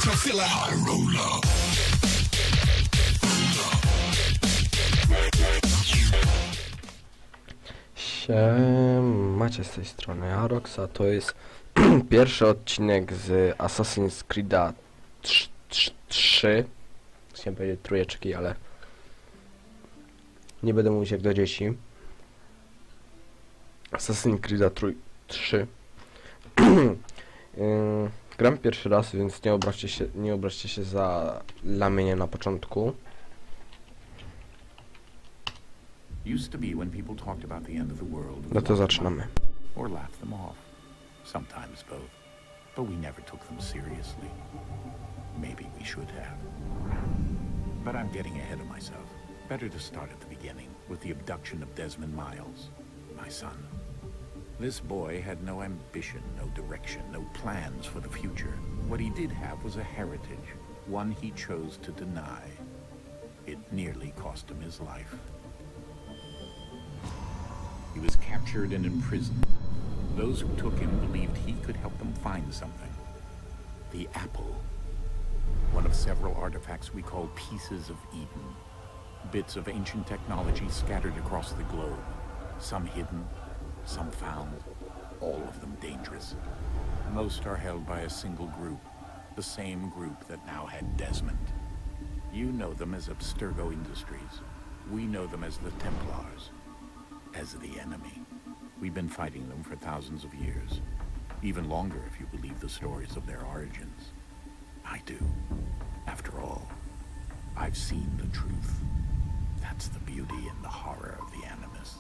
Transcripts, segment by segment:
make her feel a high roller. Macie z tej strony Aroxa, to jest pierwszy odcinek z Assassin's Creed'a 3. Chciałem powiedzieć trójeczki, ale nie będę mówić jak do dzieci. Assassin's Creed'a 3. Gram pierwszy raz, więc nie obraźcie się za lamienie na początku. Used to be when people talked about the end of the world. No to zaczynamy. Or laughed them off. Sometimes both. But we never took them seriously. Maybe we should have. But I'm getting ahead of myself. Better to start at the beginning, with the abduction of Desmond Miles, my son. This boy had no ambition, no direction, no plans for the future. What he did have was a heritage, one he chose to deny. It nearly cost him his life. He was captured and imprisoned. Those who took him believed he could help them find something. The apple. One of several artifacts we call pieces of Eden. Bits of ancient technology scattered across the globe. Some hidden, some found, all of them dangerous. Most are held by a single group, the same group that now had Desmond. You know them as Abstergo Industries. We know them as the Templars. As the enemy. We've been fighting them for thousands of years. Even longer if you believe the stories of their origins. I do. After all, I've seen the truth. That's the beauty and the horror of the Animus.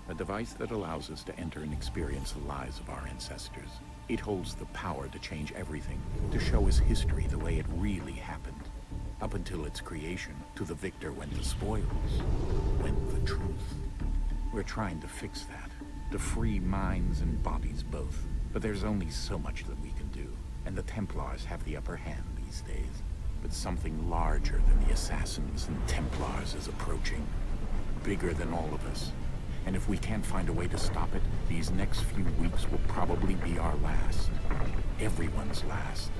A device that allows us to enter and experience the lives of our ancestors. It holds the power to change everything, to show us history the way it really happened. Up until its creation, to the victor went the spoils, went the truth. We're trying to fix that, to free minds and bodies both. But there's only so much that we can do, and the Templars have the upper hand these days. But something larger than the Assassins and Templars is approaching, bigger than all of us. And if we can't find a way to stop it, these next few weeks will probably be our last. Everyone's last.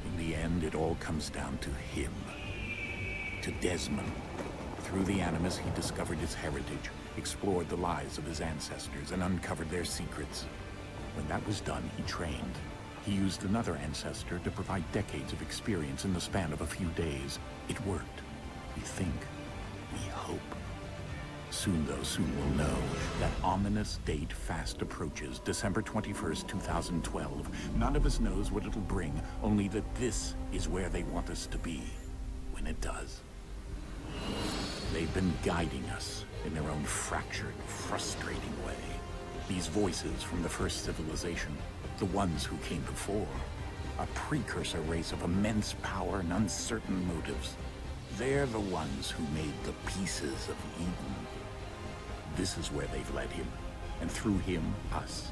In the end, it all comes down to him. To Desmond. Through the Animus, he discovered his heritage, explored the lives of his ancestors, and uncovered their secrets. When that was done, he trained. He used another ancestor to provide decades of experience in the span of a few days. It worked. We think. We hope. Soon, though, soon we'll know. That ominous date fast approaches, December 21st, 2012. None of us knows what it'll bring, only that this is where they want us to be, when it does. They've been guiding us in their own fractured, frustrating way. These voices from the first civilization, the ones who came before, a precursor race of immense power and uncertain motives. They're the ones who made the pieces of Eden. This is where they've led him, and through him, us.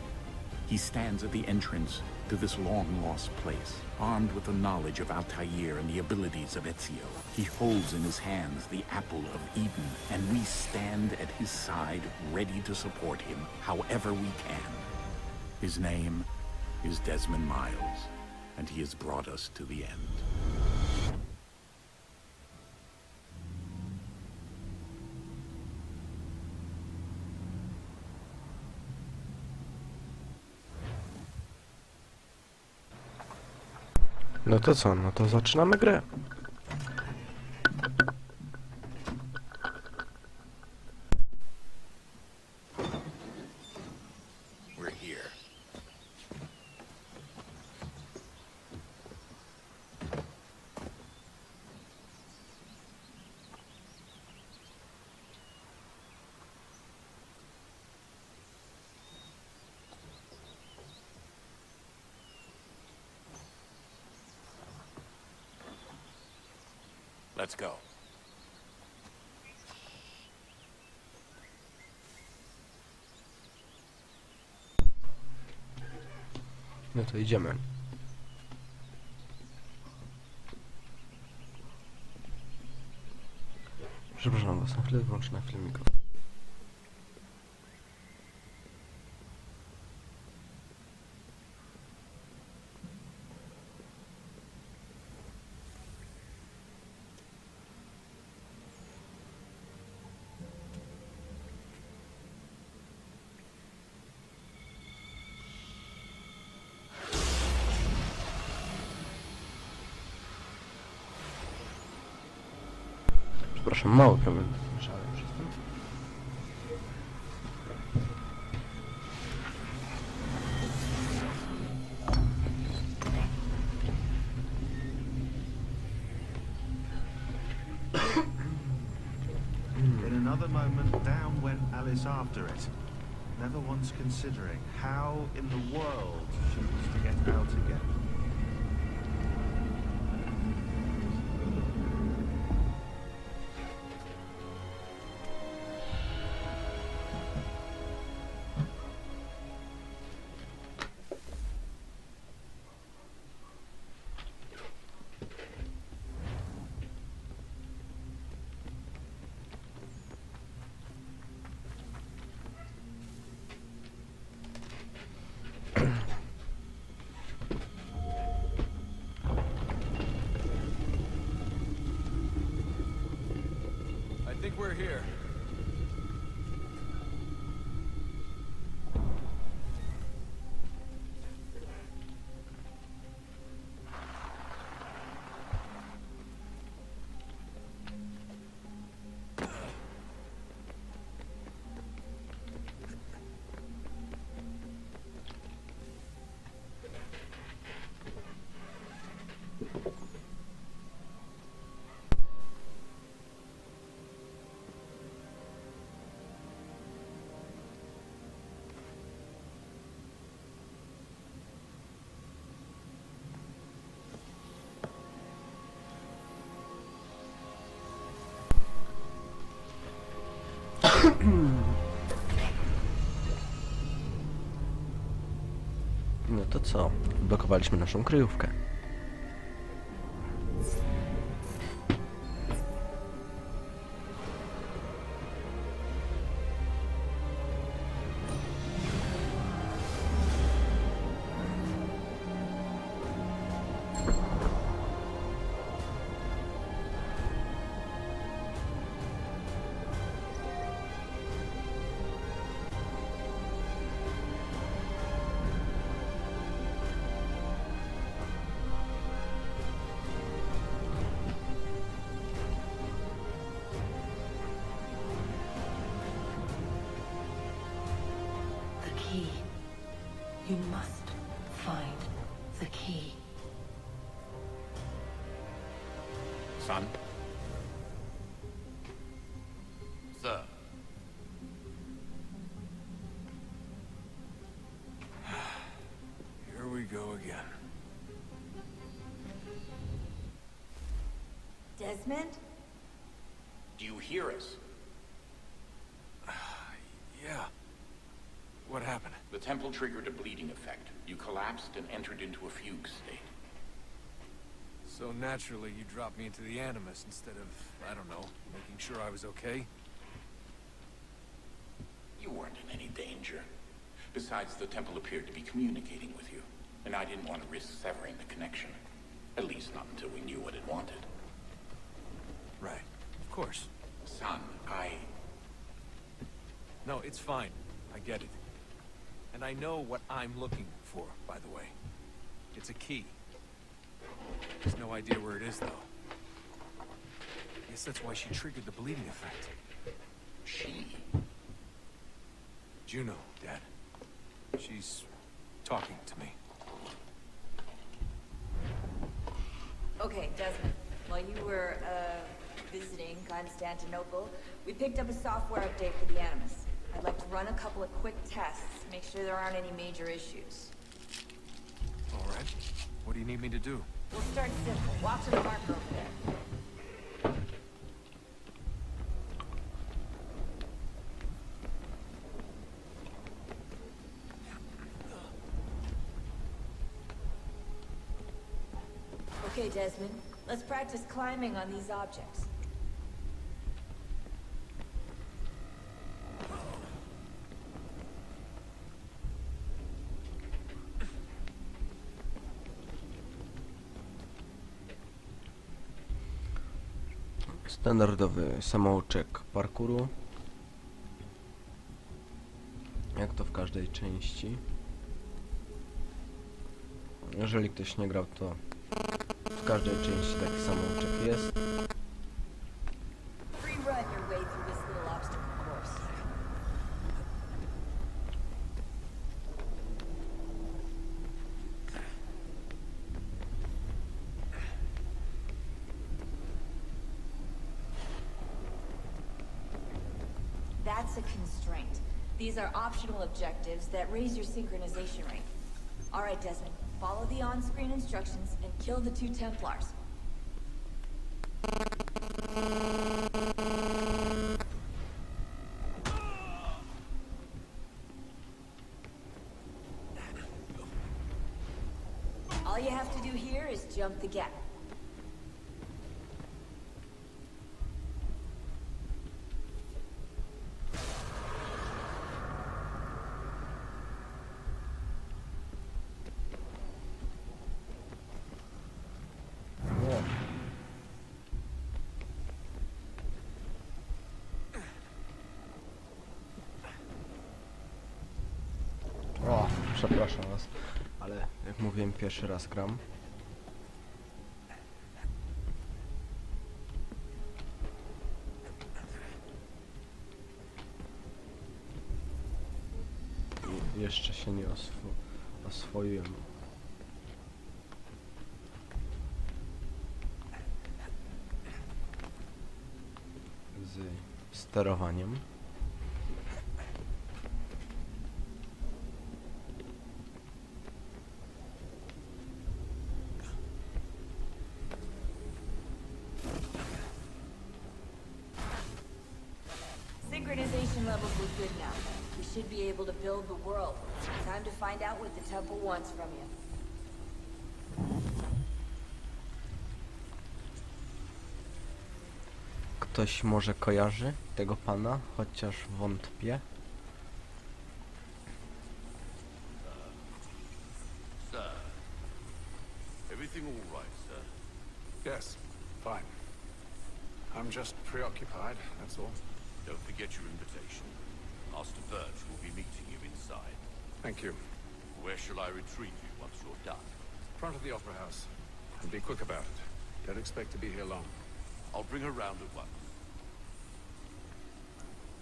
He stands at the entrance to this long-lost place, armed with the knowledge of Altair and the abilities of Ezio. He holds in his hands the apple of Eden, and we stand at his side, ready to support him however we can. His name is Desmond Miles, and he has brought us to the end. No to co? No to zaczynamy grę. We're here. Let's go. No to idziemy. Przepraszam was, na chwilę wyłączę na chwilę mikrofon. Przepraszam, mało problem słyszałem przez to. In another moment, down went Alice after it, never once considering how in the world she was to get out again. I think we're here. No to co? Blokowaliśmy naszą kryjówkę. Key. You must find the key. Son? Sir. Here we go again. Desmond? Do you hear us? Yeah. What happened? The temple triggered a bleeding effect. You collapsed and entered into a fugue state. So naturally, you dropped me into the Animus instead of, I don't know, making sure I was okay? You weren't in any danger. Besides, the temple appeared to be communicating with you, and I didn't want to risk severing the connection. At least not until we knew what it wanted. Right. Of course. Son, No, it's fine. I get it. And I know what I'm looking for, by the way. It's a key. There's no idea where it is, though. Guess that's why she triggered the bleeding effect. She? Juno, Dad. She's talking to me. Okay, Desmond. While you were, visiting Constantinople, we picked up a software update for the Animus. I'd like to run a couple of quick tests, make sure there aren't any major issues. All right. What do you need me to do? We'll start simple. Watch the marker over there. Okay, Desmond. Let's practice climbing on these objects. Standardowy samouczek parkouru. Jak to w każdej części. Jeżeli ktoś nie grał, to w każdej części taki samouczek jest. That's a constraint. These are optional objectives that raise your synchronization rate. All right, Desmond. Follow the on-screen instructions and kill the 2 Templars. All you have to do here is jump the gap. O, przepraszam was, ale jak mówiłem, pierwszy raz gram. I jeszcze się nie oswoiłem. Z sterowaniem. Synchronization levels look good now. We should be able to build the world. Time to find out what the temple wants from you. Ktoś może kojarzy tego pana, chociaż wątpię. Sir, everything all right, sir? Yes, fine. I'm just preoccupied, that's all. Don't forget your invitation. Master Birch will be meeting you inside. Thank you. Where shall I retrieve you once you're done? Front of the Opera House. And be quick about it. Don't expect to be here long. I'll bring her round at once.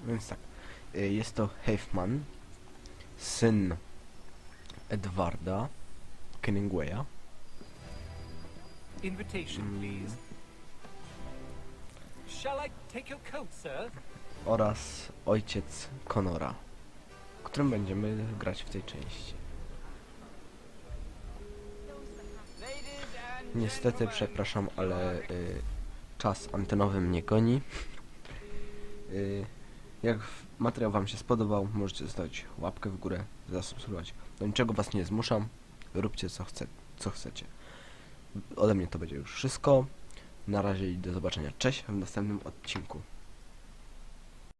Więc tak, jest to Hefman, syn Edwarda Kenningwaya. Invitation, please. Shall I take your coat, sir? Oraz ojciec Connora, którym będziemy grać w tej części. Niestety, przepraszam, ale czas antenowy mnie goni. Jak materiał wam się spodobał, możecie zostawić łapkę w górę, zasubskrybować. Do niczego was nie zmuszam, róbcie co chcecie. Ode mnie to będzie już wszystko. Na razie i do zobaczenia. Cześć w następnym odcinku.